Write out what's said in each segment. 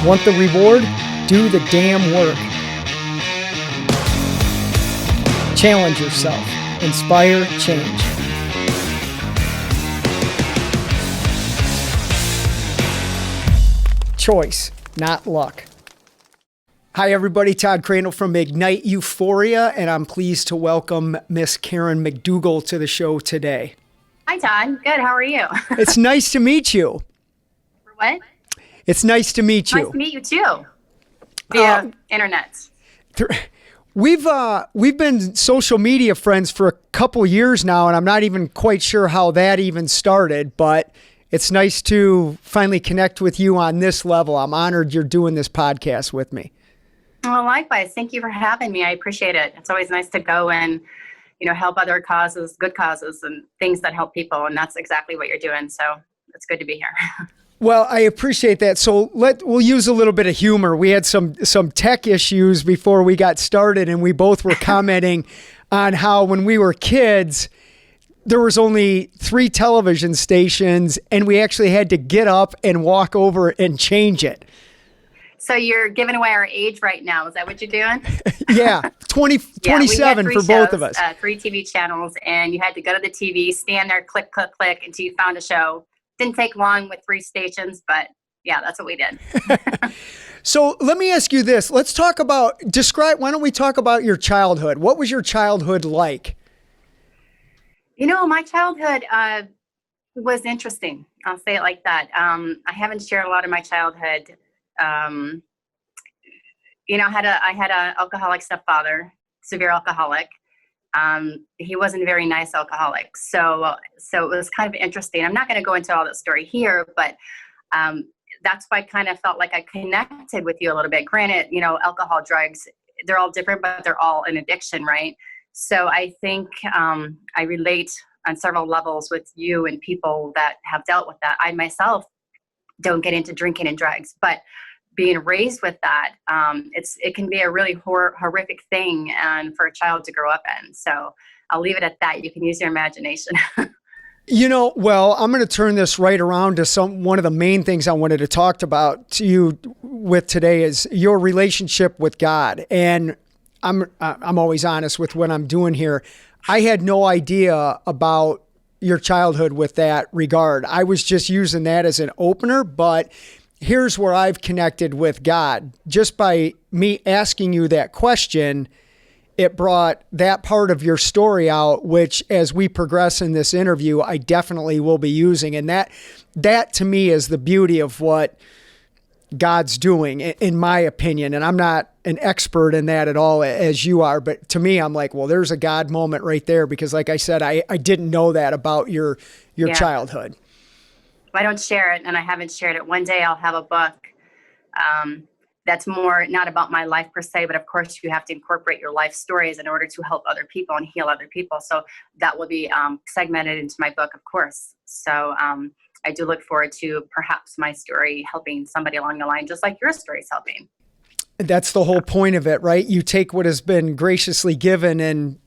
Want the reward? Do the damn work. Challenge yourself. Inspire change. Choice, not luck. Hi everybody, Todd Crandell from Ignite Euphoria, and I'm pleased to welcome Miss Karen McDougal to the show today. Hi Todd, good, how are you? It's nice to meet you. For what? It's nice to meet you. Nice to meet you too, via internet. We've been social media friends for a couple years now, and I'm not even quite sure how that even started, but it's nice to finally connect with you on this level. I'm honored you're doing this podcast with me. Well, likewise. Thank you for having me. I appreciate it. It's always nice to go and, help other causes, good causes, and things that help people. And that's exactly what you're doing. So it's good to be here. Well, I appreciate that. So we'll use a little bit of humor. We had some tech issues before we got started, and we both were commenting on how when we were kids, there was only 3 television stations, and we actually had to get up and walk over and change it. So you're giving away our age right now. Is that what you're doing? Yeah, 27 for both of us. 3 TV channels, and you had to go to the TV, stand there, click, click, click until you found a show. Didn't take long with 3 stations, but yeah, that's what we did. So let me ask you this. Why don't we talk about your childhood? What was your childhood like? My childhood was interesting. I'll say it like that. I haven't shared a lot of my childhood. I had an alcoholic stepfather, severe alcoholic. He wasn't a very nice alcoholic. So it was kind of interesting. I'm not going to go into all that story here, but that's why I kind of felt like I connected with you a little bit. Granted, alcohol, drugs, they're all different, but they're all an addiction, right? So I think I relate on several levels with you and people that have dealt with that. I myself don't get into drinking and drugs, but being raised with that, it can be a really horrific thing and for a child to grow up in. So I'll leave it at that. You can use your imagination. Well, I'm going to turn this right around to one of the main things I wanted to talk about to you with today is your relationship with God. And I'm always honest with what I'm doing here. I had no idea about your childhood with that regard. I was just using that as an opener, but here's where I've connected with God. Just by me asking you that question, it brought that part of your story out, which as we progress in this interview, I definitely will be using. And that to me is the beauty of what God's doing, in my opinion. And I'm not an expert in that at all as you are, but to me, I'm like, well, there's a God moment right there. Because like I said, I didn't know that about your childhood. I don't share it, and I haven't shared it. One day I'll have a book that's more not about my life per se, but of course you have to incorporate your life stories in order to help other people and heal other people. So that will be segmented into my book, of course. So I do look forward to perhaps my story helping somebody along the line, just like your story is helping. That's the whole point of it, right? You take what has been graciously given and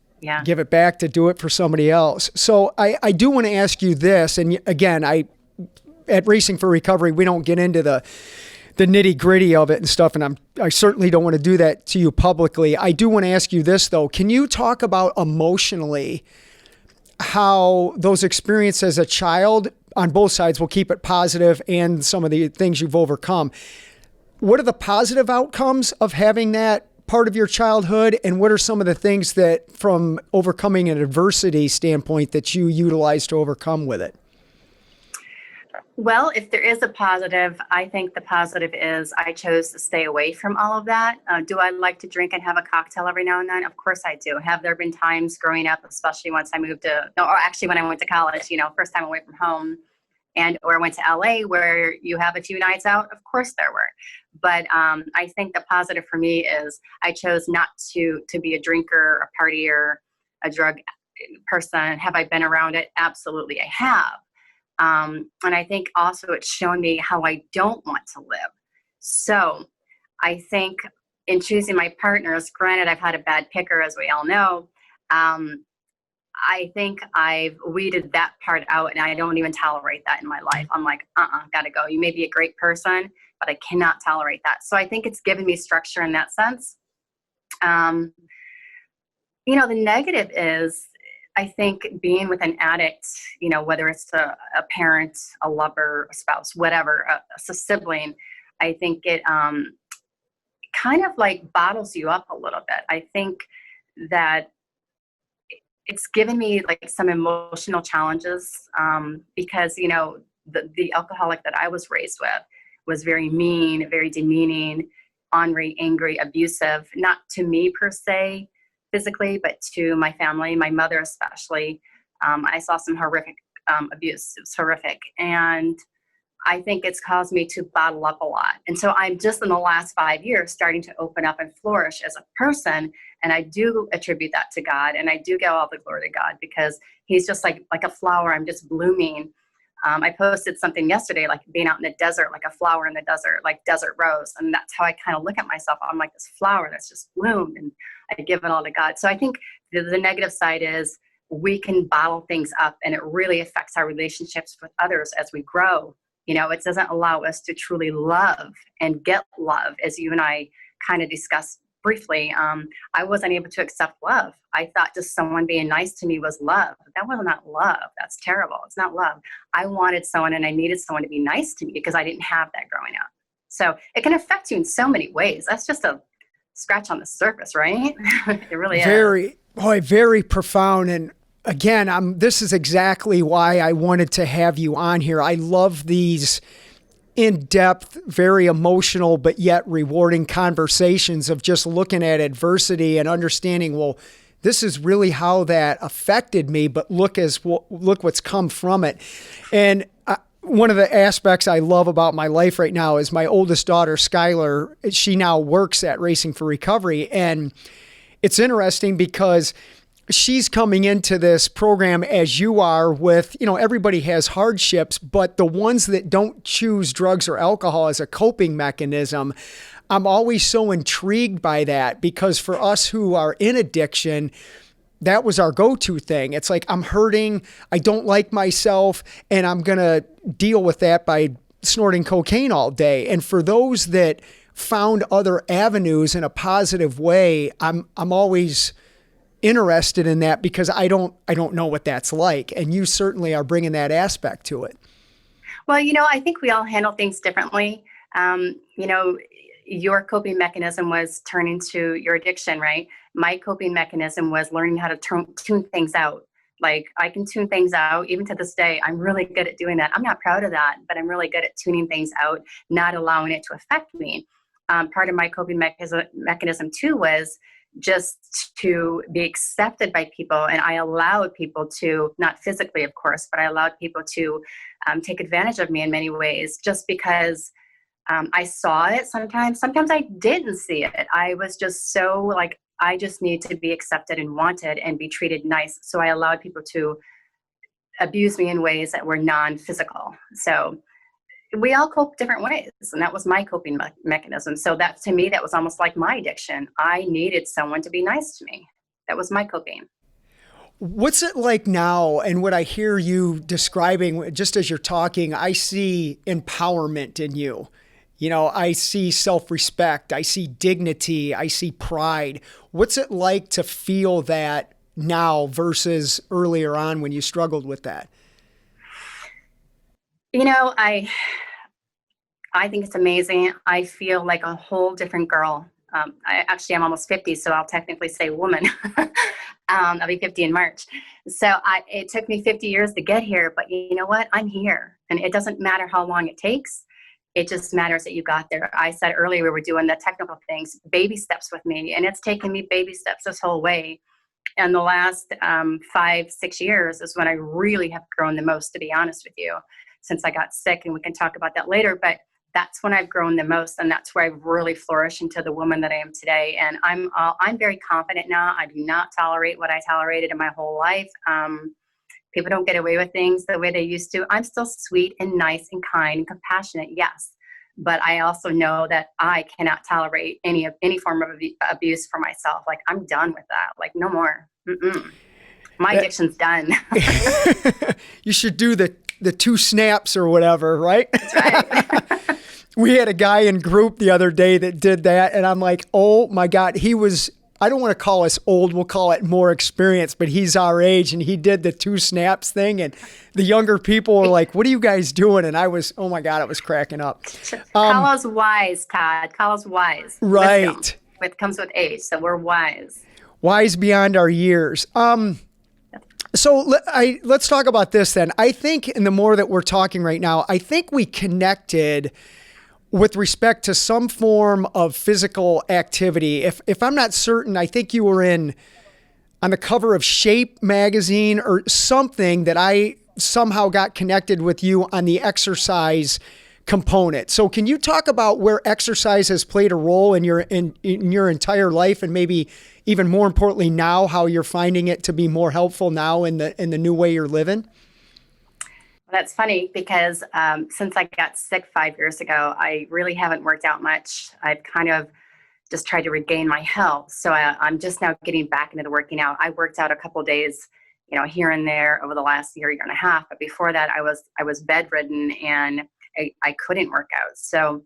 give it back to do it for somebody else. So I do want to ask you this, and again, at Racing for Recovery, we don't get into the nitty gritty of it and stuff. And I certainly don't want to do that to you publicly. I do want to ask you this though. Can you talk about emotionally how those experiences as a child on both sides, will keep it positive and some of the things you've overcome. What are the positive outcomes of having that part of your childhood? And what are some of the things that from overcoming an adversity standpoint that you utilize to overcome with it? Well, if there is a positive, I think the positive is I chose to stay away from all of that. Do I like to drink and have a cocktail every now and then? Of course I do. Have there been times growing up, especially once I moved when I went to college, first time away from home or went to LA where you have a few nights out? Of course there were. But I think the positive for me is I chose not to be a drinker, a partier, a drug person. Have I been around it? Absolutely, I have. And I think also it's shown me how I don't want to live. So I think in choosing my partners, granted, I've had a bad picker, as we all know. I think I've weeded that part out, and I don't even tolerate that in my life. I'm like, gotta go. You may be a great person, but I cannot tolerate that. So I think it's given me structure in that sense. The negative is, I think being with an addict, whether it's a parent, a lover, a spouse, whatever, a sibling, I think it kind of like bottles you up a little bit. I think that it's given me like some emotional challenges because, the alcoholic that I was raised with was very mean, very demeaning, ornery, angry, abusive, not to me per se, physically, but to my family, my mother especially. I saw some horrific abuse. It was horrific. And I think it's caused me to bottle up a lot. And so I'm just in the last 5 years starting to open up and flourish as a person. And I do attribute that to God. And I do give all the glory to God because he's just like a flower. I'm just blooming. I posted something yesterday, like being out in the desert, like a flower in the desert, like desert rose. And that's how I kind of look at myself. I'm like this flower that's just bloomed, and I give it all to God. So I think the negative side is we can bottle things up, and it really affects our relationships with others as we grow. It doesn't allow us to truly love and get love, as you and I kind of discussed briefly. I wasn't able to accept love. I thought just someone being nice to me was love. That was not love. That's terrible. It's not love. I wanted someone and I needed someone to be nice to me because I didn't have that growing up. So it can affect you in so many ways. That's just a scratch on the surface, right? It really is. Very profound. And again, this is exactly why I wanted to have you on here. I love these in-depth, very emotional, but yet rewarding conversations of just looking at adversity and understanding, well, this is really how that affected me, but look what's come from it. And one of the aspects I love about my life right now is my oldest daughter, Skylar. She now works at Racing for Recovery. And it's interesting because she's coming into this program as you are with, everybody has hardships, but the ones that don't choose drugs or alcohol as a coping mechanism, I'm always so intrigued by that because for us who are in addiction, that was our go-to thing. It's like, I'm hurting, I don't like myself, and I'm going to deal with that by snorting cocaine all day. And for those that found other avenues in a positive way, I'm always interested in that because I don't know what that's like. And you certainly are bringing that aspect to it. Well, I think we all handle things differently. Your coping mechanism was turning to your addiction, right? My coping mechanism was learning how to tune things out. Like I can tune things out even to this day. I'm really good at doing that. I'm not proud of that, but I'm really good at tuning things out, not allowing it to affect me. Part of my coping mechanism too was just to be accepted by people. And I allowed people to, not physically, of course, but I allowed people to take advantage of me in many ways just because I saw it sometimes. Sometimes I didn't see it. I was just so like, I just need to be accepted and wanted and be treated nice. So I allowed people to abuse me in ways that were non-physical. So we all cope different ways. And that was my coping mechanism. So that to me, that was almost like my addiction. I needed someone to be nice to me. That was my coping. What's it like now? And what I hear you describing, just as you're talking, I see empowerment in you. I see self-respect. I see dignity. I see pride. What's it like to feel that now versus earlier on when you struggled with that? I think it's amazing. I feel like a whole different girl. I'm almost 50, so I'll technically say woman. I'll be 50 in March. So it took me 50 years to get here, but you know what? I'm here. And it doesn't matter how long it takes. It just matters that you got there. I said earlier, we were doing the technical things, baby steps with me, and it's taken me baby steps this whole way. And the last 5-6 years is when I really have grown the most, to be honest with you, since I got sick, and we can talk about that later. But that's when I've grown the most, and that's where I've really flourished into the woman that I am today. And I'm very confident now. I do not tolerate what I tolerated in my whole life. People don't get away with things the way they used to. I'm still sweet and nice and kind and compassionate, yes. But I also know that I cannot tolerate any form of abuse for myself. Like, I'm done with that. Like, no more. My addiction's done. You should do the 2 snaps or whatever, right? That's right. We had a guy in group the other day that did that, and I'm like, oh my God, I don't want to call us old, we'll call it more experienced, but he's our age, and he did the 2 snaps thing, and the younger people were like, what are you guys doing? And I was, oh my God, I was cracking up. Call us wise, Todd. Call us wise. Right. Wisdom. It comes with age, so we're wise. Wise beyond our years. So let's talk about this then. I think, and the more that we're talking right now, I think we connected with respect to some form of physical activity. If I'm not certain, I think you were on the cover of Shape magazine or something that I somehow got connected with you on the exercise component. So can you talk about where exercise has played a role in your entire life, and maybe even more importantly now, how you're finding it to be more helpful now in the new way you're living? That's funny because since I got sick 5 years ago, I really haven't worked out much. I've kind of just tried to regain my health. So I'm just now getting back into the working out. I worked out a couple of days, here and there over the last year and a half. But before that, I was bedridden and I couldn't work out. So,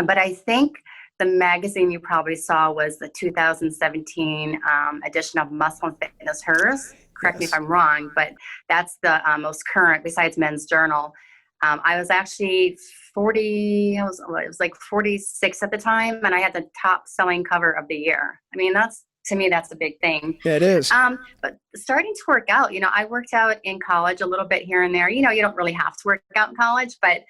but I think the magazine you probably saw was the 2017 edition of Muscle and Fitness Hers. Correct me if I'm wrong, but that's the most current besides Men's Journal. I was actually 40, it was like 46 at the time, and I had the top selling cover of the year. I mean, to me, that's a big thing. Yeah, it is. But starting to work out, I worked out in college a little bit here and there. You don't really have to work out in college, but,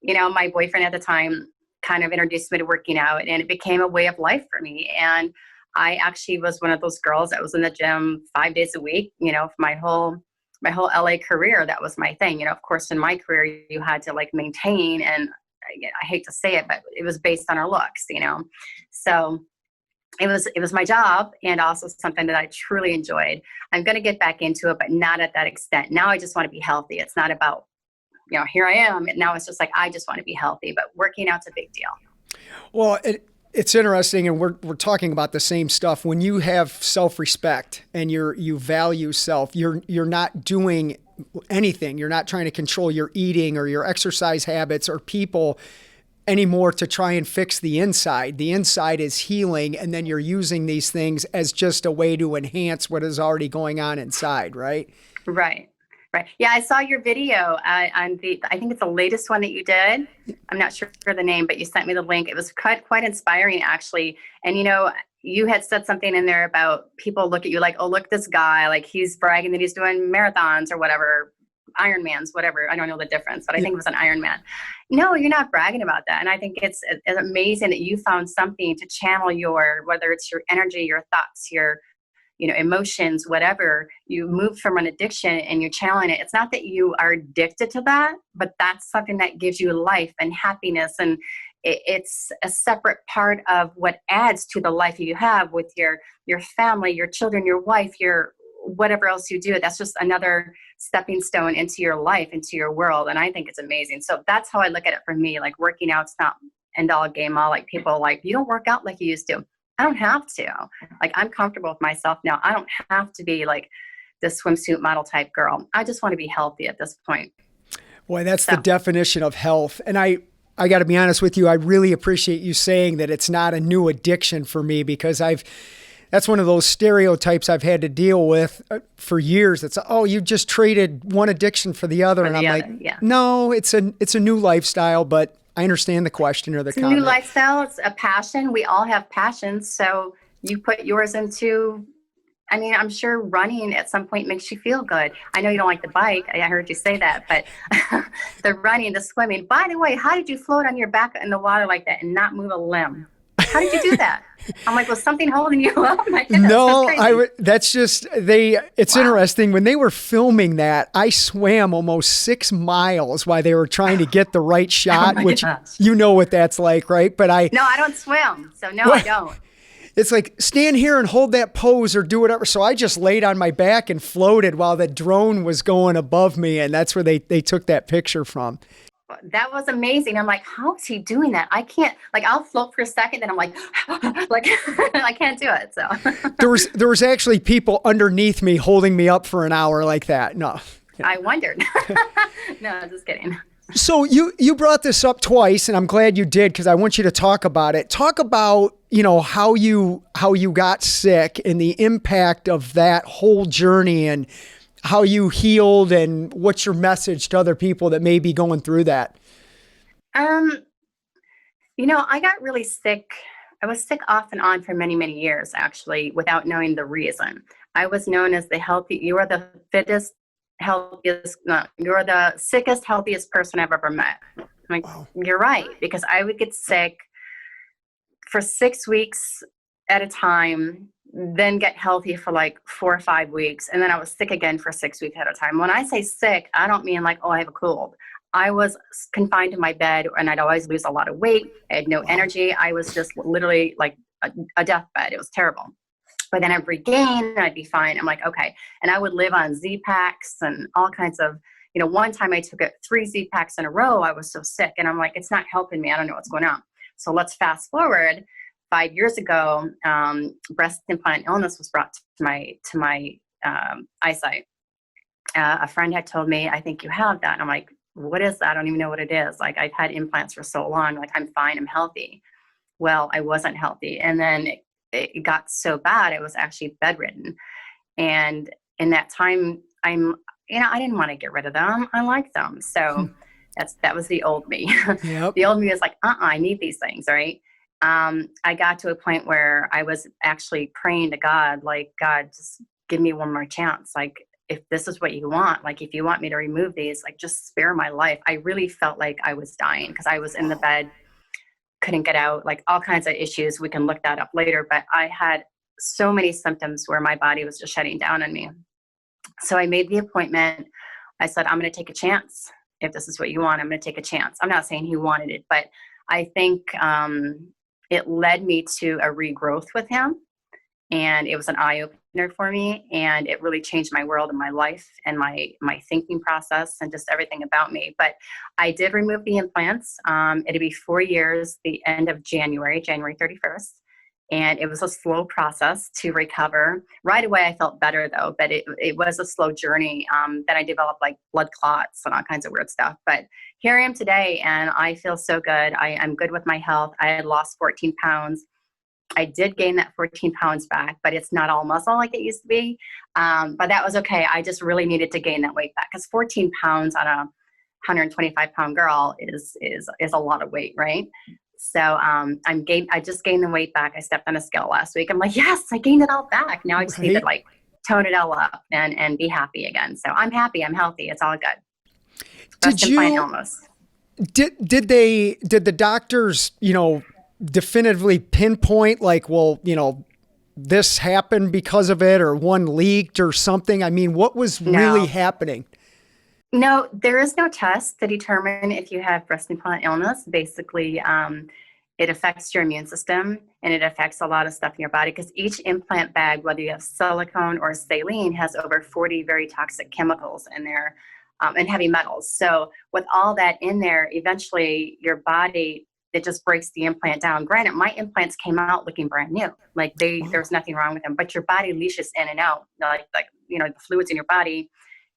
my boyfriend at the time kind of introduced me to working out, and it became a way of life for me. And I actually was one of those girls that was in the gym 5 days a week, for my whole LA career. That was my thing. Of course, in my career, you had to maintain, and I hate to say it, but it was based on our looks, So it was my job, and also something that I truly enjoyed. I'm going to get back into it, but not at that extent. Now I just want to be healthy. It's not about, here I am. Now it's just I just want to be healthy, but working out's a big deal. Well, it's interesting, and we're talking about the same stuff. When you have self-respect and you value self, you're not doing anything. You're not trying to control your eating or your exercise habits or people anymore to try and fix the inside. The inside is healing, and then you're using these things as just a way to enhance what is already going on inside, right? Right. Yeah, I saw your video on I think it's the latest one that you did. I'm not sure the name, but you sent me the link. It was quite inspiring, actually. And, you had said something in there about people look at you like, oh, look, this guy, he's bragging that he's doing marathons or whatever, Ironmans, whatever. I don't know the difference, but I think it was an Ironman. No, you're not bragging about that. And I think it's amazing that you found something to channel whether it's your energy, your thoughts, your emotions, whatever. You move from an addiction and you're channeling it. It's not that you are addicted to that, but that's something that gives you life and happiness. And it's a separate part of what adds to the life you have with your family, your children, your wife, your whatever else you do. That's just another stepping stone into your life, into your world. And I think it's amazing. So that's how I look at it for me. Working out's not end all game all. People you don't work out like you used to. I don't have to. I'm comfortable with myself now. I don't have to be this swimsuit model type girl. I just want to be healthy at this point. Boy, that's the definition of health. And I got to be honest with you, I really appreciate you saying that it's not a new addiction for me, because that's one of those stereotypes I've had to deal with for years. It's, oh, you just traded one addiction for the other. No, it's a new lifestyle, but I understand the question or the comment. It's a new lifestyle. It's a passion. We all have passions. So you put yours into, I'm sure running at some point makes you feel good. I know you don't like the bike. I heard you say that, but the running, the swimming. By the way, how did you float on your back in the water like that and not move a limb? How did you do that? I'm was something holding you up? My goodness, no, that's just, it's wow. Interesting. When they were filming that, I swam almost 6 miles while they were trying to get the right shot, which gosh. You know what that's like, right? But No, I don't swim. So no, I don't. It's stand here and hold that pose or do whatever. So I just laid on my back and floated while the drone was going above me. And that's where they took that picture from. That was amazing. I'm how is he doing that? I can't, I'll float for a second, then I'm I can't do it. So there was actually people underneath me holding me up for an hour like that. No. I wondered. No, just kidding. So you brought this up twice, and I'm glad you did because I want you to talk about it. Talk about how you got sick and the impact of that whole journey, and how you healed, and what's your message to other people that may be going through that. Um, I got really sick. I was sick off and on for many, many years, actually, without knowing the reason. I was known as you are the fittest, healthiest, no, you're the sickest, healthiest person I've ever met. I'm like, Wow. you're right, because I would get sick for 6 weeks at a time, then get healthy for like 4 or 5 weeks. And then I was sick again for 6 weeks at a time. When I say sick, I don't mean like, oh, I have a cold. I was confined to my bed, and I'd always lose a lot of weight. I had no Wow. energy. I was just literally like a deathbed. It was terrible. But then I'd regain and I'd be fine. I'm like, okay. And I would live on Z-Packs and all kinds of, one time I took 3 Z-Packs in a row. I was so sick. And I'm like, it's not helping me. I don't know what's going on. So let's fast forward. 5 years ago, breast implant illness was brought to my eyesight. A friend had told me, I think you have that. And I'm like, what is that? I don't even know what it is. Like, I've had implants for so long. Like, I'm fine. I'm healthy. Well, I wasn't healthy. And then it got so bad, I was actually bedridden. And in that time, I didn't want to get rid of them. I liked them. So that was the old me. Yep. The old me was like, I need these things. Right. I got to a point where I was actually praying to God, like, God, just give me one more chance. Like, if this is what you want, like, if you want me to remove these, like, just spare my life. I really felt like I was dying because I was in the bed, couldn't get out, like all kinds of issues. We can look that up later, but I had so many symptoms where my body was just shutting down on me. So I made the appointment. I said, I'm going to take a chance. If this is what you want, I'm going to take a chance. I'm not saying he wanted it, but I think it led me to a regrowth with him. And it was an eye-opener for me, and it really changed my world and my life and my thinking process and just everything about me. But I did remove the implants. It'll be 4 years, the end of January 31st. And it was a slow process to recover. Right away, I felt better, though, but it was a slow journey. Then I developed like blood clots and all kinds of weird stuff. But here I am today, and I feel so good. I'm good with my health. I had lost 14 pounds. I did gain that 14 pounds back, but it's not all muscle like it used to be. But that was okay. I just really needed to gain that weight back, because 14 pounds on a 125-pound girl is a lot of weight, right? So I just gained the weight back. I stepped on a scale last week. I'm like, yes, I gained it all back. Now I just need to like tone it all up and be happy again. So I'm happy. I'm healthy. It's all good. Did implant you illness. did the doctors definitively pinpoint, like, well, this happened because of it, or one leaked or something? I mean, what was really happening? No, there is no test to determine if you have breast implant illness. Basically, it affects your immune system, and it affects a lot of stuff in your body, because each implant bag, whether you have silicone or saline, has over 40 very toxic chemicals in there, and heavy metals. So with all that in there, eventually your body, it just breaks the implant down. Granted, my implants came out looking brand new. Like there was nothing wrong with them, but your body leaches in and out, like the fluids in your body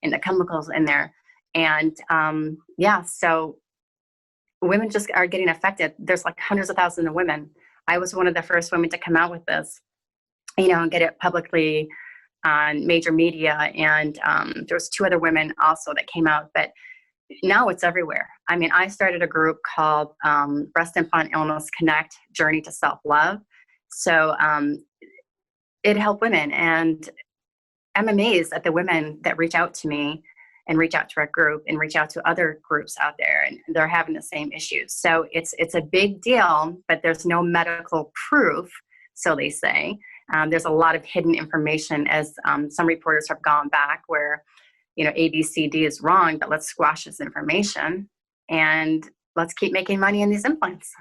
and the chemicals in there. And so women just are getting affected. There's like hundreds of thousands of women. I was one of the first women to come out with this, and get it publicly on major media. And there was 2 other women also that came out, but now it's everywhere. I mean, I started a group called Breast Implant Illness Connect Journey to Self-Love. So it helped women. And I'm amazed at the women that reach out to me and reach out to our group and reach out to other groups out there, and they're having the same issues. So it's a big deal, but there's no medical proof, so they say. There's a lot of hidden information, as some reporters have gone back where, ABCD is wrong, but let's squash this information and let's keep making money in these implants.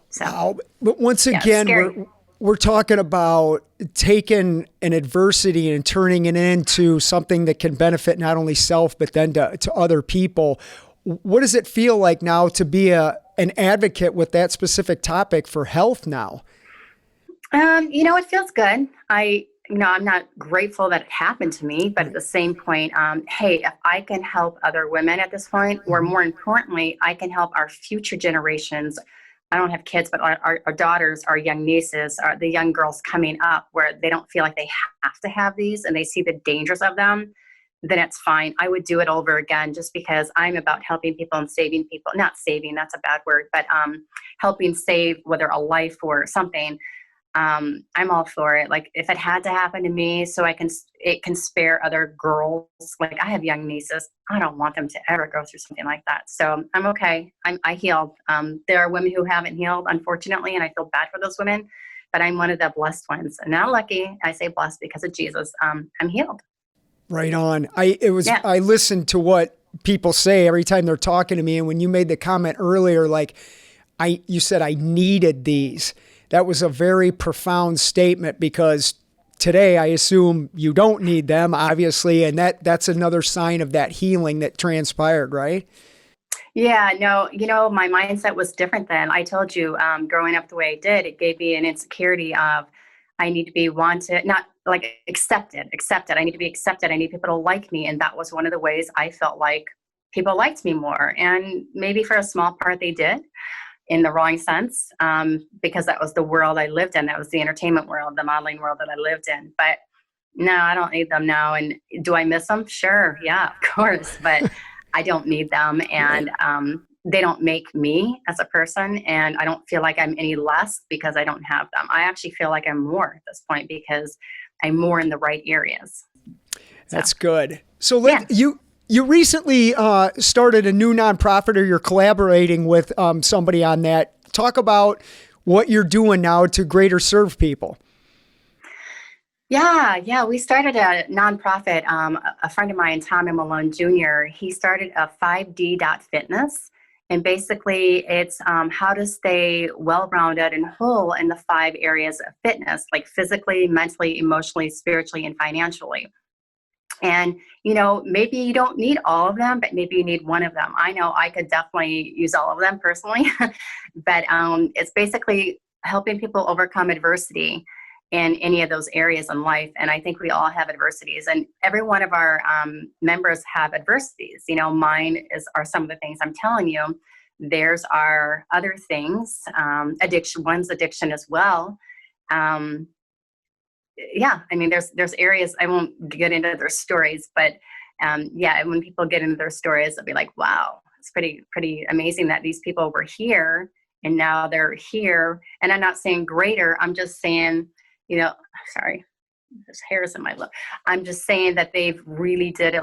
So, Wow. But once again, scary. we're talking about taking an adversity and turning it into something that can benefit not only self, but then to other people. What does it feel like now to be an advocate with that specific topic for health now? It feels good. I'm not grateful that it happened to me, but at the same point, hey, if I can help other women at this point, or more importantly, I can help our future generations. I don't have kids, but our daughters, our young nieces, the young girls coming up where they don't feel like they have to have these and they see the dangers of them, then it's fine. I would do it over again just because I'm about helping people and saving people. Not saving, that's a bad word, but helping save, whether a life or something. I'm all for it. Like if it had to happen to me so it can spare other girls. Like I have young nieces. I don't want them to ever go through something like that. So I'm okay. I healed. There are women who haven't healed, unfortunately, and I feel bad for those women, but I'm one of the blessed ones. And not lucky. I say blessed because of Jesus. I'm healed. Right on. I listened to what people say every time they're talking to me. And when you made the comment earlier, like you said, I needed these. That was a very profound statement because today I assume you don't need them, obviously. And that's another sign of that healing that transpired, right? Yeah, no, my mindset was different then. I told you, growing up the way I did, it gave me an insecurity of I need to be wanted, not like accepted. I need to be accepted. I need people to like me. And that was one of the ways I felt like people liked me more. And maybe for a small part they did in the wrong sense, because that was the world I lived in. That was the entertainment world, the modeling world that I lived in. But no, I don't need them now. And do I miss them? Sure. Yeah, of course. But I don't need them. And they don't make me as a person. And I don't feel like I'm any less because I don't have them. I actually feel like I'm more at this point because I'm more in the right areas. That's good. So you recently started a new nonprofit, or you're collaborating with somebody on that. Talk about what you're doing now to greater serve people. Yeah. We started a nonprofit. A friend of mine, Tommy Malone Jr., he started a 5D.fitness. And basically it's how to stay well-rounded and whole in the 5 areas of fitness, like physically, mentally, emotionally, spiritually, and financially. And, maybe you don't need all of them, but maybe you need one of them. I know I could definitely use all of them personally, but it's basically helping people overcome adversity in any of those areas in life. And I think we all have adversities, and every one of our members have adversities. Mine are some of the things I'm telling you. There's our other things, one's addiction as well. There's areas, I won't get into their stories, but when people get into their stories, they'll be like, wow, it's pretty amazing that these people were here and now they're here. And I'm not saying greater, I'm just saying, sorry, there's hairs in my lip. I'm just saying that they've really did it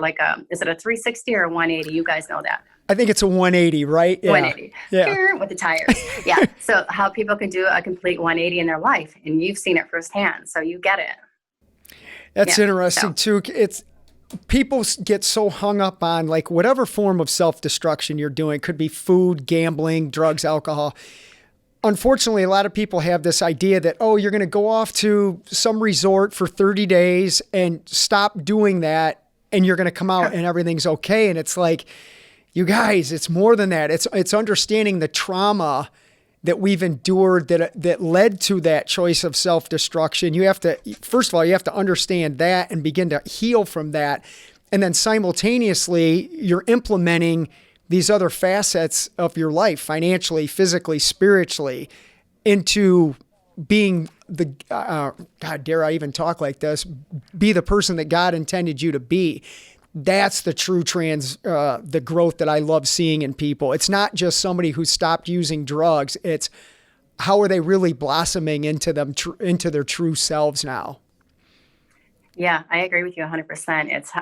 is it a 360 or a 180? You guys know that. I think it's a 180, right? Yeah. 180. Yeah. With the tires. Yeah. So how people can do a complete 180 in their life, and you've seen it firsthand, so you get it. That's interesting too. It's people get so hung up on like whatever form of self-destruction you're doing. Could be food, gambling, drugs, alcohol. Unfortunately, a lot of people have this idea that, you're going to go off to some resort for 30 days and stop doing that, and you're going to come out and everything's okay. And it's like, you guys, it's more than that. It's understanding the trauma that we've endured that led to that choice of self-destruction. First of all, you have to understand that and begin to heal from that. And then simultaneously, you're implementing these other facets of your life, financially, physically, spiritually, into being God, dare I even talk like this, be the person that God intended you to be. That's the true the growth that I love seeing in people. It's not just somebody who stopped using drugs. It's how are they really blossoming into their true selves now? Yeah, I agree with you 100%. It's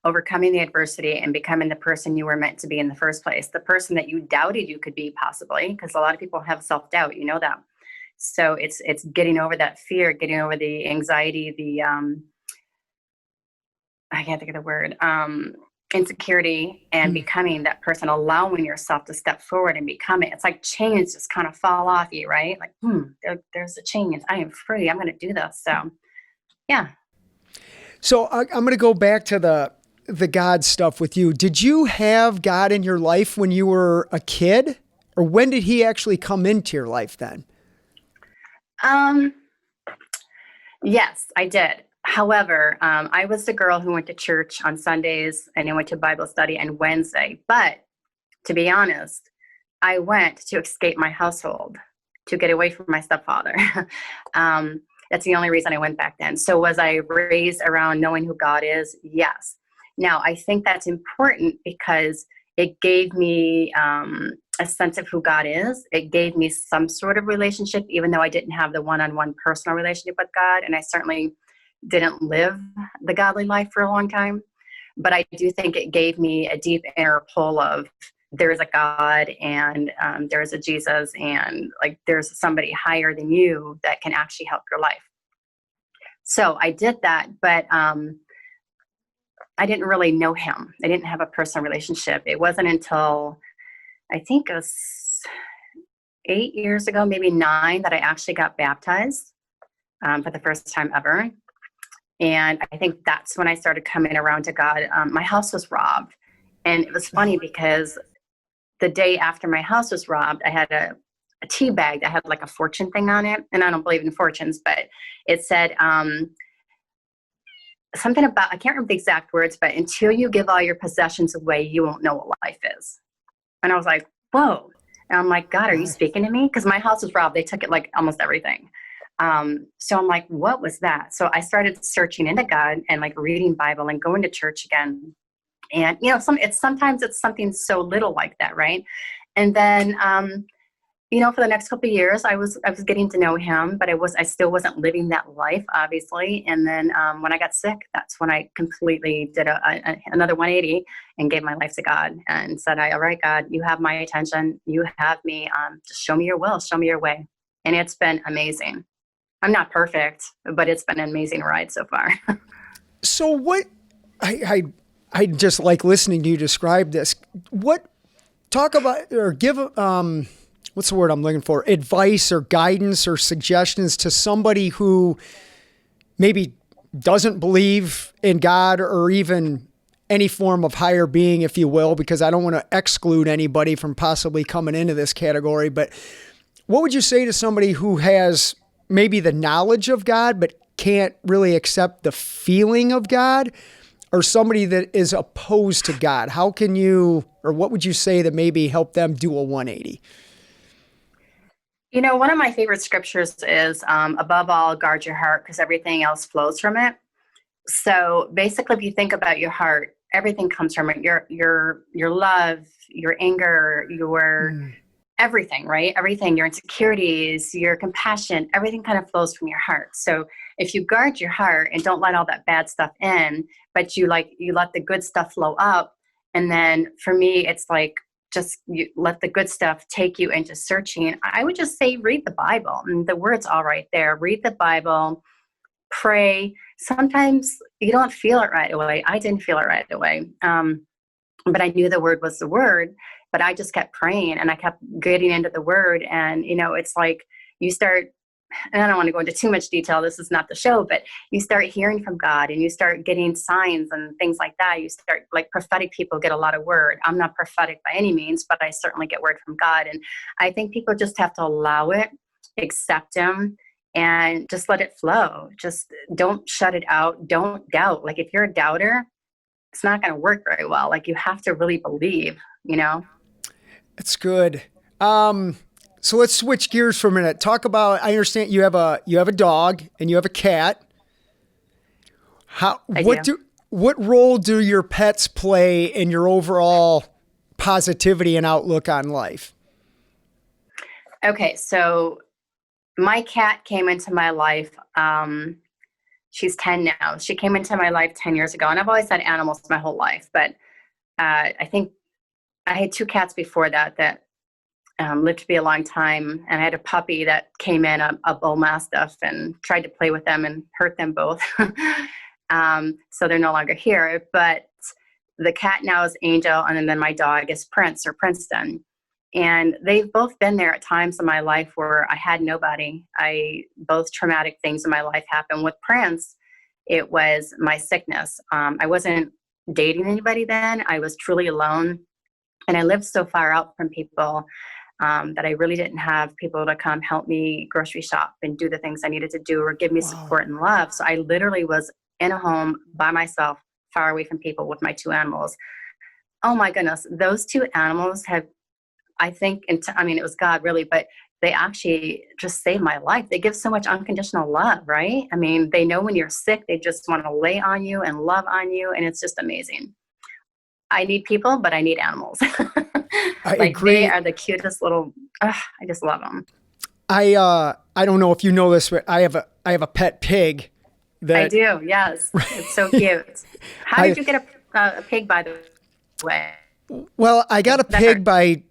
overcoming the adversity and becoming the person you were meant to be in the first place, the person that you doubted you could be, possibly, because a lot of people have self-doubt, that. So it's getting over that fear, getting over the anxiety, the I can't think of the word, insecurity, and becoming that person, allowing yourself to step forward and become it. It's like chains just kind of fall off you, right? Like, there's a chain. I am free. I'm going to do this. So, yeah. So I'm going to go back to the God stuff with you. Did you have God in your life when you were a kid, or when did he actually come into your life then? Yes, I did. However, I was the girl who went to church on Sundays and I went to Bible study on Wednesday. But to be honest, I went to escape my household, to get away from my stepfather. That's the only reason I went back then. So was I raised around knowing who God is? Yes. Now, I think that's important because it gave me a sense of who God is. It gave me some sort of relationship, even though I didn't have the one-on-one personal relationship with God. And I certainly didn't live the godly life for a long time. But I do think it gave me a deep inner pull of there's a God and there's a Jesus and like there's somebody higher than you that can actually help your life. So I did that, but I didn't really know him. I didn't have a personal relationship. It wasn't until I think it was 8 years ago, maybe 9, that I actually got baptized for the first time ever. And I think that's when I started coming around to God. My house was robbed. And it was funny because the day after my house was robbed, I had a tea bag that had like a fortune thing on it. And I don't believe in fortunes, but it said something about, I can't remember the exact words, but until you give all your possessions away, you won't know what life is. And I was like, whoa. And I'm like, God, are you speaking to me? Because my house was robbed. They took it like almost everything. So I'm like, what was that? So I started searching into God and like reading Bible and going to church again. And, you know, sometimes it's something so little like that. Right. And then, you know, for the next couple of years, I was getting to know him, but I still wasn't living that life, obviously. And then when I got sick, that's when I completely did another 180 and gave my life to God and said, all right, God, you have my attention. You have me. Just show me your will, show me your way. And it's been amazing. I'm not perfect, but it's been an amazing ride so far. So what, I just like listening to you describe this. Talk about or give, what's the word I'm looking for? Advice or guidance or suggestions to somebody who maybe doesn't believe in God or even any form of higher being, if you will, because I don't want to exclude anybody from possibly coming into this category. But what would you say to somebody who has maybe the knowledge of God, but can't really accept the feeling of God, or somebody that is opposed to God? How can you, or what would you say that maybe help them do a 180? You know, one of my favorite scriptures is above all, guard your heart because everything else flows from it. So basically, if you think about your heart, everything comes from it. Your love, your anger, your everything, right? Everything, your insecurities, your compassion, everything kind of flows from your heart. So if you guard your heart and don't let all that bad stuff in, but you let the good stuff flow up. And then for me, it's like, just you let the good stuff take you into searching. I would just say, read the Bible, and the word's all right there. Read the Bible, pray. Sometimes you don't feel it right away. I didn't feel it right away. But I knew the word was the word, but I just kept praying and I kept getting into the word. And, you know, it's like you start, and I don't want to go into too much detail. This is not the show, but you start hearing from God and you start getting signs and things like that. You start, like, prophetic people get a lot of word. I'm not prophetic by any means, but I certainly get word from God. And I think people just have to allow it, accept him, and just let it flow. Just don't shut it out. Don't doubt. Like, if you're a doubter, it's not going to work very well. Like, you have to really believe, you know? It's good. So let's switch gears for a minute. Talk about, I understand you have a dog and you have a cat. What role do your pets play in your overall positivity and outlook on life? Okay. So my cat came into my life. She's 10 now. She came into my life 10 years ago, and I've always had animals my whole life. But I think I had 2 cats before that lived to be a long time. And I had a puppy that came in, a bull mastiff, and tried to play with them and hurt them both. So they're no longer here. But the cat now is Angel, and then my dog is Prince, or Princeton. And they've both been there at times in my life where I had nobody. Both traumatic things in my life happened. With Prince, it was my sickness. I wasn't dating anybody then. I was truly alone. And I lived so far out from people. that I really didn't have people to come help me grocery shop and do the things I needed to do or give me Wow. support and love. So I literally was in a home by myself, far away from people with my 2 animals. Oh my goodness. Those 2 animals have, I think, I mean, it was God really, but they actually just saved my life. They give so much unconditional love, right? I mean, they know when you're sick, they just want to lay on you and love on you. And it's just amazing. I need people, but I need animals. I Like they agree. are the cutest little, I just love them. I don't know if you know this, but I have a pet pig I that do. Yes. It's so cute. How I did you get a pig, by the way? well, I got a That hurt. pig by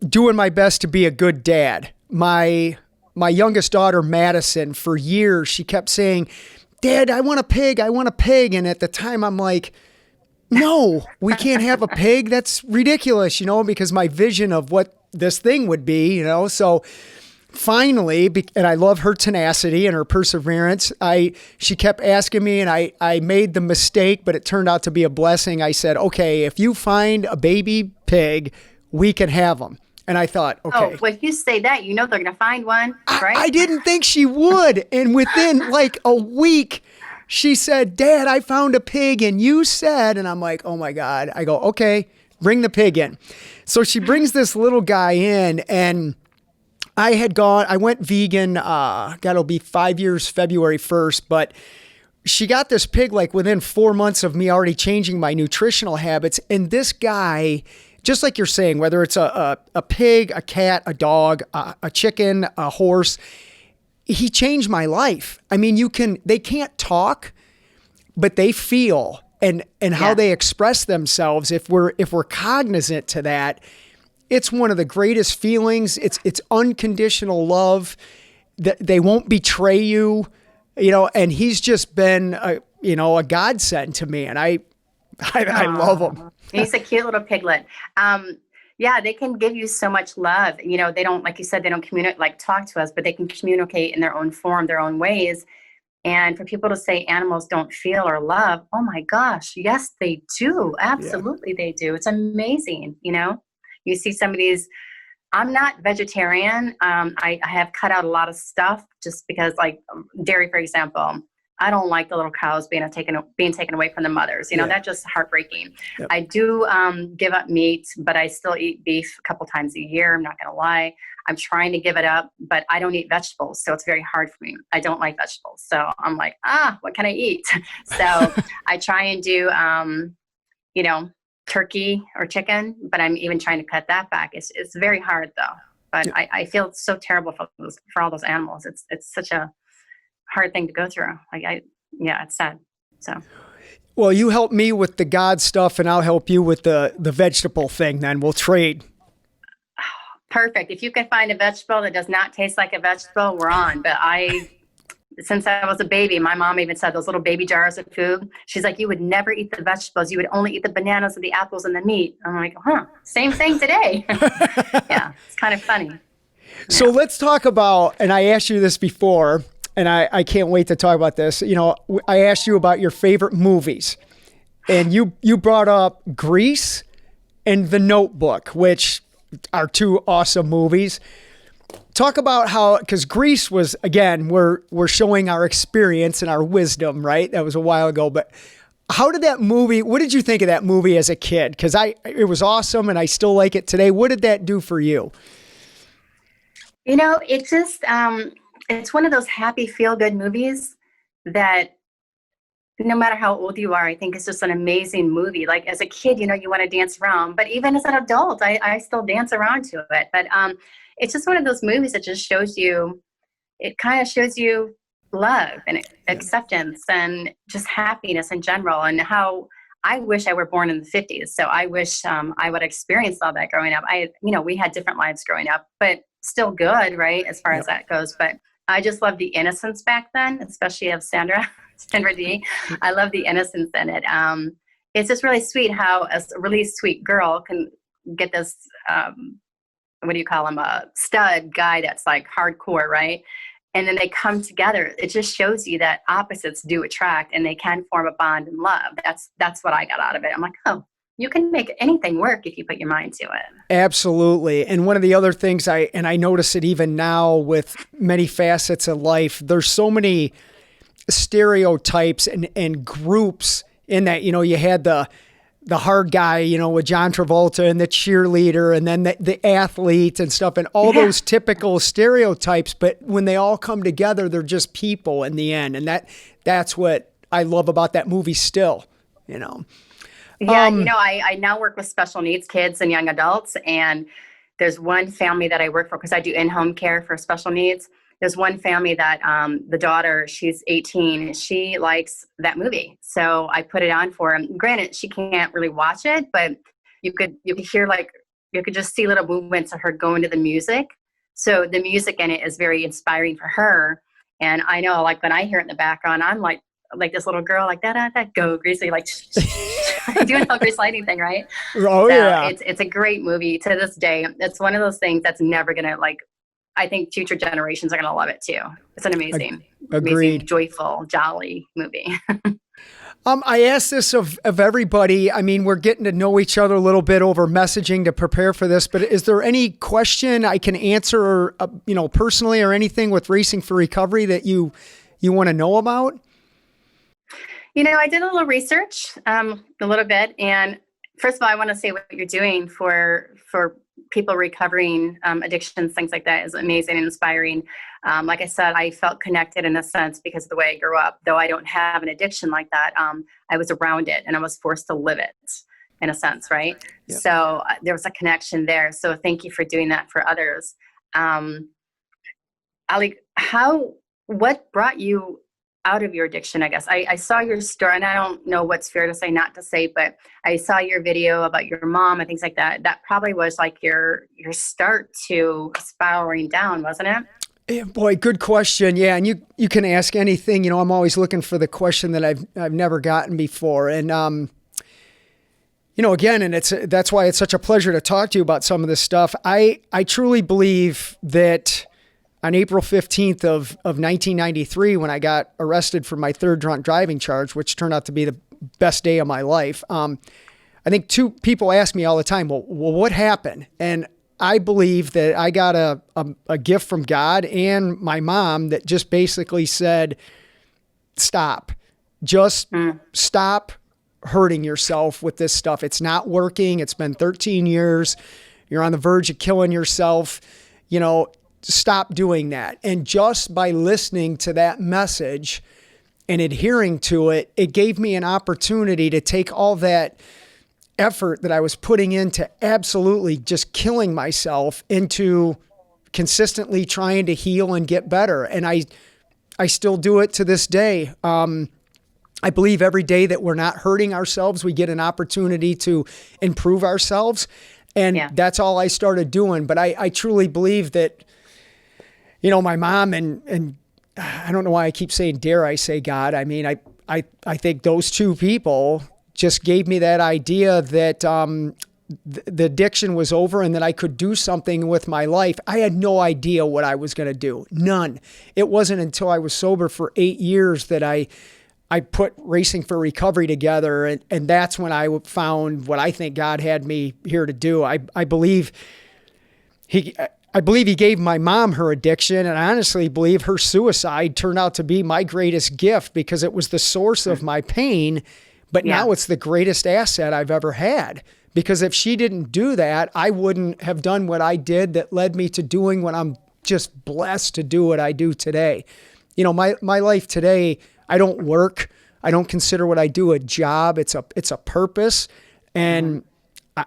doing my best to be a good dad. My youngest daughter Madison, for years she kept saying, "Dad, I want a pig. I want a pig." And at the time I'm like, "No, we can't have a pig. That's ridiculous," because my vision of what this thing would be. So finally, and I love her tenacity and her perseverance. She kept asking me, and I made the mistake, but it turned out to be a blessing. I said, "Okay, if you find a baby pig, we can have them." And I thought, Oh, okay. when you say that, they're going to find one, I right? didn't think she would. And within like a week, she said, "Dad, I found a pig and you said," and I'm like, "Oh my God." I go, "Okay, bring the pig in." So she brings this little guy in, and I went vegan, it'll be 5 years, February 1st, but she got this pig like within 4 months of me already changing my nutritional habits. And this guy, just like you're saying, whether it's a pig, a cat, a dog, a chicken, a horse, he changed my life. I mean, they can't talk, but they feel and how Yeah. they express themselves. If we're cognizant to that, it's one of the greatest feelings. It's unconditional love. That they won't betray you, and he's just been a godsend to me, and I love him. Aw, he's a cute little piglet. Yeah, they can give you so much love. They don't, like you said, they don't communicate, like talk to us, but they can communicate in their own form, their own ways. And for people to say animals don't feel or love, oh my gosh, yes, they do. Yeah. Absolutely, they do. It's amazing. You see some of these. I'm not vegetarian. I have cut out a lot of stuff just because, like dairy, for example. I don't like the little cows being taken away from the mothers. Yeah. That's just heartbreaking. Yep. I do give up meat, but I still eat beef a couple times a year. I'm not going to lie. I'm trying to give it up, but I don't eat vegetables, so it's very hard for me. I don't like vegetables, so I'm like, what can I eat? So I try and do, turkey or chicken, but I'm even trying to cut that back. It's very hard though. But Yeah. I feel so terrible for all those animals. It's such a hard thing to go through. It's sad. So Well, you help me with the God stuff, and I'll help you with the vegetable thing. Then we'll trade. perfect. If you can find a vegetable that does not taste like a vegetable, we're on. But since I was a baby, my mom even said those little baby jars of food. She's like, you would never eat the vegetables. You would only eat the bananas and the apples and the meat. I'm like, same thing today. Yeah, it's kind of funny. So let's talk about, and I asked you this before, and I can't wait to talk about this. I asked you about your favorite movies, and you brought up Grease and The Notebook, which are two awesome movies. Talk about how, because Grease was, again, we're showing our experience and our wisdom, right? That was a while ago, but what did you think of that movie as a kid? Because it was awesome, and I still like it today. What did that do for you? It just, it's one of those happy, feel-good movies that no matter how old you are, I think it's just an amazing movie. Like as a kid, you want to dance around, but even as an adult, I still dance around to it. But it's just one of those movies that just it kind of shows you love and acceptance and just happiness in general, and how I wish I were born in the 50s. So I wish I would have experienced all that growing up. We had different lives growing up, but still good, right? As far as that goes. But I just love the innocence back then, especially of Sandra D. I love the innocence in it. It's just really sweet how a really sweet girl can get this, what do you call him? A stud guy that's like hardcore, right? And then they come together. It just shows you that opposites do attract, and they can form a bond in love. That's what I got out of it. I'm like, you can make anything work if you put your mind to it. Absolutely. And one of the other things I notice it even now with many facets of life, there's so many stereotypes and groups in that, you had the hard guy, with John Travolta and the cheerleader and then the athlete and stuff and all those typical stereotypes. But when they all come together, they're just people in the end. And that's what I love about that movie still, Yeah, I now work with special needs kids and young adults. And there's one family that I work for because I do in-home care for special needs. There's one family that the daughter, she's 18, she likes that movie. So I put it on for him. Granted, she can't really watch it, but you could hear you could just see little movements of her going to the music. So the music in it is very inspiring for her. And I know when I hear it in the background, I'm like this little girl, that go greasy, doing the grease lighting thing, right? Oh, so yeah. It's a great movie to this day. It's one of those things that's never going to I think future generations are going to love it too. It's an amazing, joyful, jolly movie. I ask this of everybody. I mean, we're getting to know each other a little bit over messaging to prepare for this, but is there any question I can answer, personally or anything with Racing for Recovery that you want to know about? I did a little research, a little bit. And first of all, I want to say what you're doing for people recovering addictions, things like that is amazing and inspiring. Like I said, I felt connected in a sense because of the way I grew up. Though I don't have an addiction like that, I was around it and I was forced to live it in a sense, right? Yeah. So there was a connection there. So thank you for doing that for others. Ali, what brought you out of your addiction? I guess I saw your story, and I don't know what's fair to say, not to say, but I saw your video about your mom and things like that. That probably was your start to spiraling down, wasn't it? Yeah, boy, good question. Yeah, and you can ask anything. I'm always looking for the question that I've never gotten before, and again, and that's why it's such a pleasure to talk to you about some of this stuff. I truly believe that on April 15th of 1993, when I got arrested for my third drunk driving charge, which turned out to be the best day of my life, I think two people ask me all the time, well, what happened? And I believe that I got a gift from God and my mom that just basically said, stop. Just stop hurting yourself with this stuff. It's not working. It's been 13 years. You're on the verge of killing yourself. Stop doing that. And just by listening to that message and adhering to it, it gave me an opportunity to take all that effort that I was putting into absolutely just killing myself into consistently trying to heal and get better. And I still do it to this day. I believe every day that we're not hurting ourselves, we get an opportunity to improve ourselves. And that's all I started doing. But I truly believe that, my mom and I don't know why I keep saying, dare I say God. I mean, I think those two people just gave me that idea that the addiction was over and that I could do something with my life. I had no idea what I was going to do. None. It wasn't until I was sober for 8 years that I put Racing for Recovery together. And that's when I found what I think God had me here to do. I believe he gave my mom her addiction, and I honestly believe her suicide turned out to be my greatest gift because it was the source of my pain, but now it's the greatest asset I've ever had. Because if she didn't do that, I wouldn't have done what I did that led me to doing what I'm just blessed to do what I do today. My life today, I don't work. I don't consider what I do a job. It's a purpose. And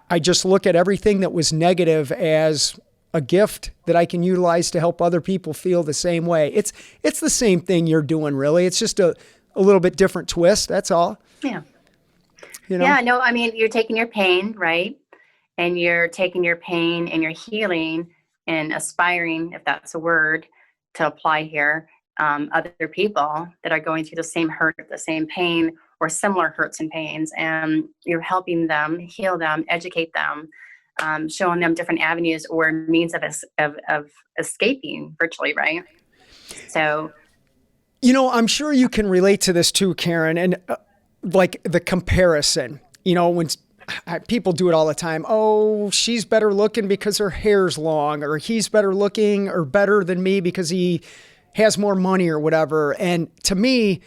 I just look at everything that was negative as a gift that I can utilize to help other people feel the same way. It's the same thing you're doing, really. It's just a little bit different twist. That's all. Yeah. Yeah, no, I mean, you're taking your pain, right? And you're taking your pain and you're healing and aspiring, if that's a word to apply here, other people that are going through the same hurt, the same pain, or similar hurts and pains. And you're helping them, heal them, educate them, showing them different avenues or means of escaping virtually, right? So, I'm sure you can relate to this too, Karen, and like the comparison. When people do it all the time. Oh, she's better looking because her hair's long, or he's better looking or better than me because he has more money or whatever. And to me,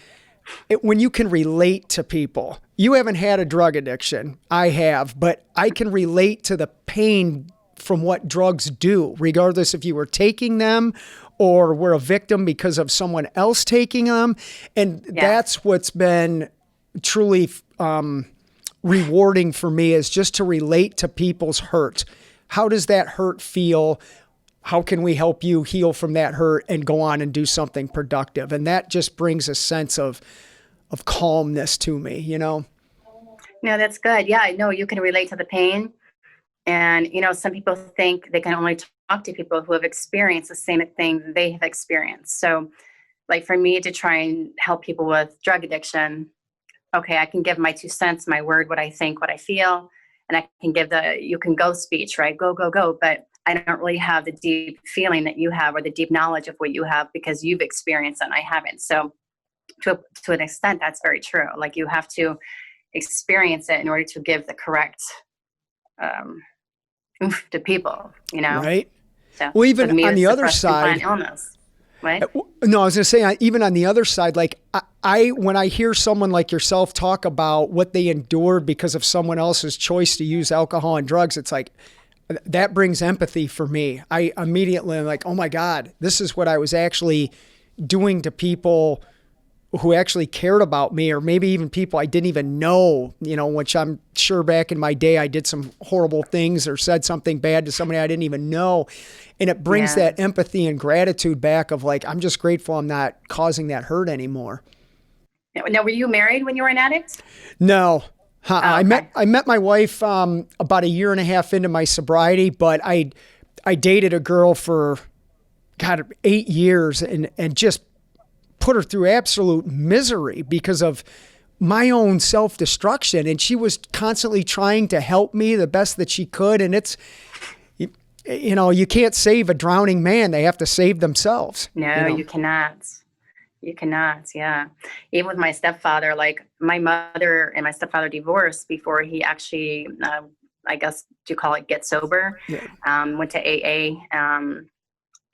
when you can relate to people, you haven't had a drug addiction. I have, but I can relate to the pain from what drugs do, regardless if you were taking them or were a victim because of someone else taking them. And that's what's been truly rewarding for me, is just to relate to people's hurt. How does that hurt feel? How can we help you heal from that hurt and go on and do something productive? And that just brings a sense of calmness to me, you know? No, that's good. Yeah, I know you can relate to the pain. And, you know, some people think they can only talk to people who have experienced the same thing they have experienced. So like for me to try and help people with drug addiction, okay, I can give my 2 cents, my word, what I think, what I feel, and I can give you can go speech, right? Go, go, go. But I don't really have the deep feeling that you have, or the deep knowledge of what you have, because you've experienced it and I haven't. So to an extent, that's very true. Like you have to experience it in order to give the correct oomph to people, you know? Right. So well, even on the other side, illness. Right? No, I was going to say, even on the other side, like when I hear someone like yourself talk about what they endured because of someone else's choice to use alcohol and drugs, it's like, that brings empathy for me. I immediately am like, oh my God, this is what I was actually doing to people who actually cared about me, or maybe even people I didn't even know, you know, which I'm sure back in my day, I did some horrible things or said something bad to somebody I didn't even know. And it brings that empathy and gratitude back of like, I'm just grateful I'm not causing that hurt anymore. Now, were you married when you were an addict? No. Oh, okay. I met my wife about 1.5 years into my sobriety, but I dated a girl for 8 years and just put her through absolute misery because of my own self-destruction. And she was constantly trying to help me the best that she could. And it's, you know, you can't save a drowning man. They have to save themselves. No, you cannot. You cannot. Yeah. Even with my stepfather, like my mother and my stepfather divorced before he actually, I guess, do you call it get sober? Yeah. Went to AA.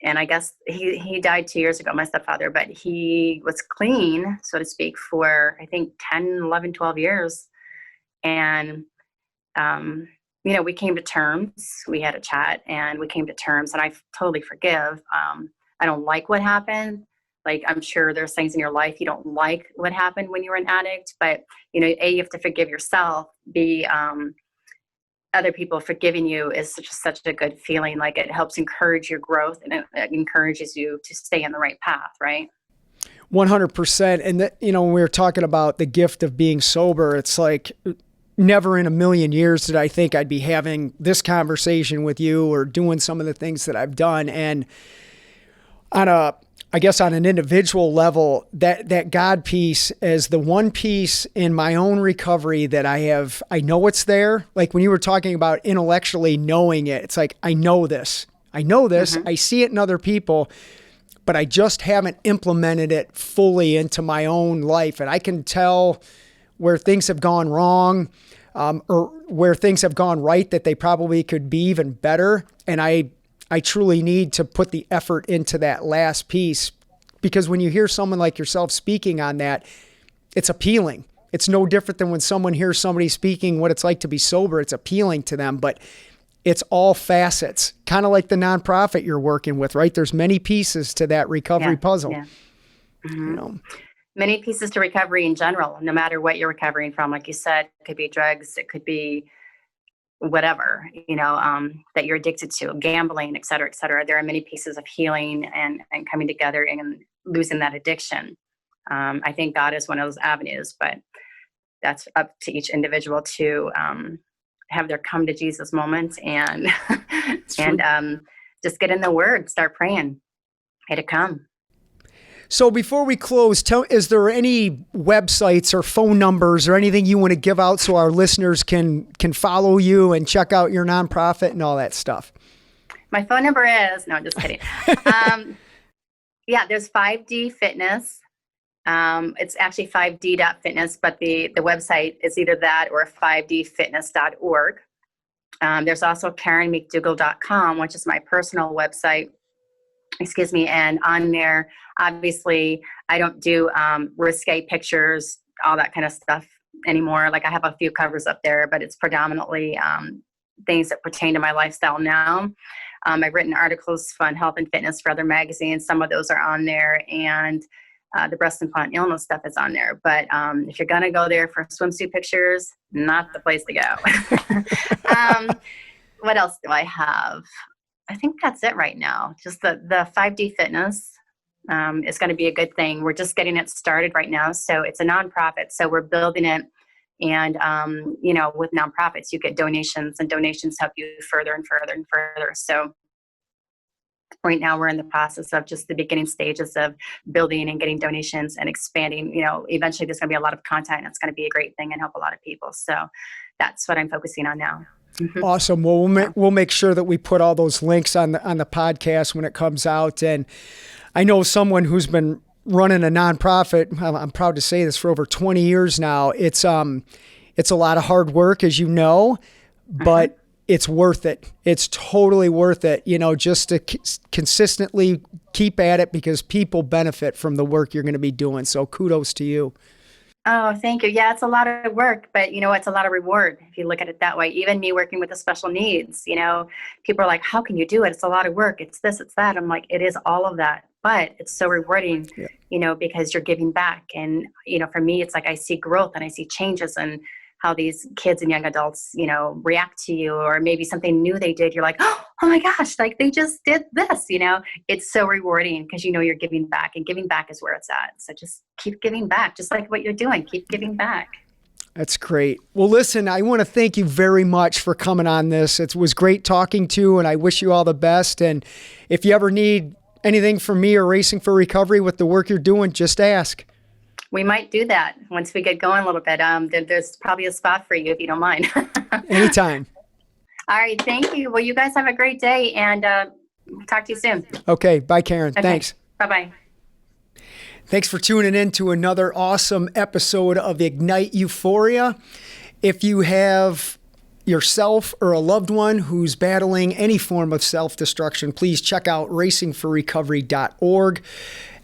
And I guess he died 2 years ago, my stepfather, but he was clean, so to speak, for I think 10, 11, 12 years. And, you know, we came to terms. We had a chat and we came to terms, and I totally forgive. I don't like what happened. Like, I'm sure there's things in your life you don't like what happened when you were an addict, but, you know, you have to forgive yourself. Other people forgiving you is such a good feeling. Like it helps encourage your growth, and it encourages you to stay on the right path, right? 100%. And that, you know, when we were talking about the gift of being sober, it's like never in a million years did I think I'd be having this conversation with you or doing some of the things that I've done. And I guess on an individual level, that God piece is the one piece in my own recovery that I know it's there. Like when you were talking about intellectually knowing it, it's like, I know this, mm-hmm. I see it in other people, but I just haven't implemented it fully into my own life. And I can tell where things have gone wrong, or where things have gone right, that they probably could be even better. And I truly need to put the effort into that last piece, because when you hear someone like yourself speaking on that, it's appealing. It's no different than when someone hears somebody speaking what it's like to be sober. It's appealing to them, but it's all facets, kind of like the nonprofit you're working with, right? There's many pieces to that recovery puzzle. Yeah. Mm-hmm. You know? Many pieces to recovery in general, no matter what you're recovering from. Like you said, it could be drugs, it could be whatever, you know, that you're addicted to, gambling, et cetera, et cetera. There are many pieces of healing and coming together and losing that addiction. I think God is one of those avenues, but that's up to each individual to have their come to Jesus moment and just get in the Word, start praying. It'll come. So before we close, is there any websites or phone numbers or anything you want to give out so our listeners can follow you and check out your nonprofit and all that stuff? My phone number is, no, I'm just kidding. Yeah, there's 5D Fitness. It's actually 5d.fitness, but the website is either that or 5dfitness.org. There's also KarenMcDougal.com, which is my personal website. Excuse me. And on there, obviously, I don't do risque pictures, all that kind of stuff anymore. Like I have a few covers up there, but it's predominantly things that pertain to my lifestyle now. I've written articles on health and fitness for other magazines. Some of those are on there, and the breast implant illness stuff is on there. But if you're going to go there for swimsuit pictures, not the place to go. What else do I have? I think that's it right now. Just the 5D Fitness is going to be a good thing. We're just getting it started right now. So it's a nonprofit. So we're building it. And, with nonprofits, you get donations, and donations help you further and further and further. So right now we're in the process of just the beginning stages of building and getting donations and expanding. Eventually there's going to be a lot of content, and it's going to be a great thing and help a lot of people. So that's what I'm focusing on now. Awesome. Well, we'll make sure that we put all those links on the podcast when it comes out. And I know someone who's been running a nonprofit. I'm proud to say this, for over 20 years now. It's a lot of hard work, as you know, but it's worth it. It's totally worth it, just to consistently keep at it, because people benefit from the work you're going to be doing. So kudos to you. Oh, thank you. Yeah, it's a lot of work, but it's a lot of reward if you look at it that way. Even me working with the special needs, people are like, how can you do it? It's a lot of work. It's this, it's that. I'm like, it is all of that, but it's so rewarding, because you're giving back. And, for me, it's like I see growth and I see changes and how these kids and young adults, react to you, or maybe something new they did. You're like, oh my gosh, like they just did this, it's so rewarding because, you're giving back, and giving back is where it's at. So just keep giving back, just like what you're doing, keep giving back. That's great. Well, listen, I want to thank you very much for coming on this. It was great talking to you, and I wish you all the best. And if you ever need anything from me or Racing for Recovery with the work you're doing, just ask. We might do that once we get going a little bit. There's probably a spot for you if you don't mind. Anytime. All right. Thank you. Well, you guys have a great day, and talk to you soon. Okay. Bye, Karen. Okay. Thanks. Bye-bye. Thanks for tuning in to another awesome episode of Ignite Euphoria. If you have yourself or a loved one who's battling any form of self-destruction, please check out racingforrecovery.org.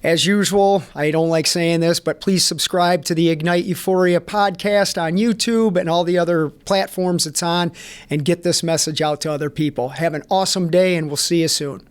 As usual, I don't like saying this, but please subscribe to the Ignite Euphoria podcast on YouTube and all the other platforms it's on, and get this message out to other people. Have an awesome day, and we'll see you soon.